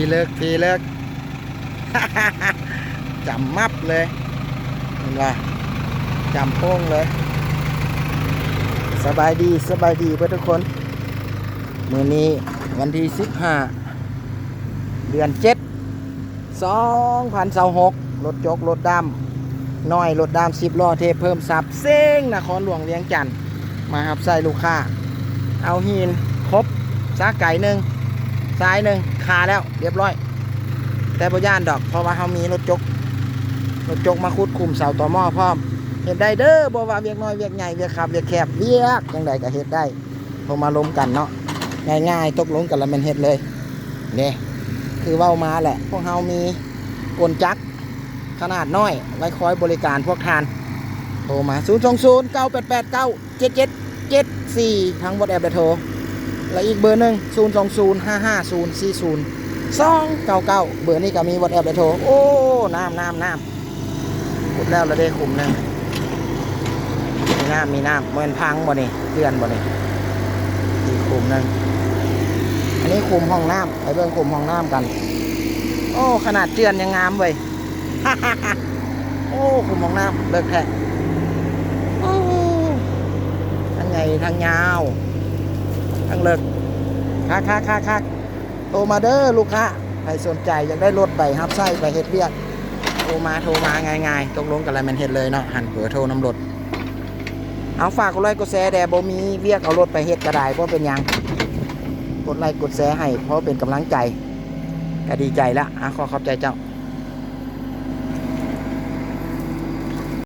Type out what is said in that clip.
ทีเลิกทีเลิก จำมับเลยเห็นว่าจำโป้งเลยสบายดีเพื่อนทุกคนมื้อนี้วันที่15 เดือน7 2026รถจกรถดำน้อยรถดำ10 ล้อเทพเพิ่มซับเซ้งนครหลวงเวียงจันทน์มาครับใส่ลูกค้าเอาหินครบซากไก่หนึ่งซ้ายหนึ่งคาแล้วเรียบร้อยแต่บ่ย่านดอกเพราะว่าเขามีรถจกมาขุดคุมเสาต่อหม้อพร้อมเฮ็ดได้เด้อบ่ว่าเวียกน้อยเวียกใหญ่เวียกขับเวียกแคบเวียกจังใดก็เฮ็ดได้โทรมาล้มกันเนาะง่ายๆตกลงกันแล้วมันเฮ็ดเลยนี่คือเว้ามาแหละพวกเฮามีกลจักรขนาดน้อยไว้คอยบริการพวกทานโทรมา02098897774ทั้ง WhatsApp และโทรและอีกเบอร์หนึ่ง02055040299เบอร์นี้ก็มี WhatsApp และโทรโอ้น้ำขุดแล้วเราได้คุมหนึ่งมีน้ำเหมือนพังบ่นี่เตือนบ่นี่อีกคุมหนึ่งอันนี้คุมห้องน้ำไปเบิ่งคุมห้องน้ำกันโอ้ขนาดเตือนยังงามเว้ย โอ้คุมห้องน้ำเลิกแท้โอ้ทั้งใหญ่ทั้งยาวทั้งเลิกคักโทรมาเด้อลูกค้าใครสนใจอยากได้รถไปฮับไส้ไปเฮ็ดเวียกโทรมาง่ายๆตกลงกันอะไรมันเฮ็ดเลยเนาะหันเผื่อโทรน้ำรถเอาฝากกดไลค์กดแชร์แด่บ่มีเวียกเอารถไปเฮ็ดก็ได้เพราะเป็นยังกดไลค์กดแชร์ให้เพราะเป็นกำลังใจก็ดีใจละขอขอบใจเจ้า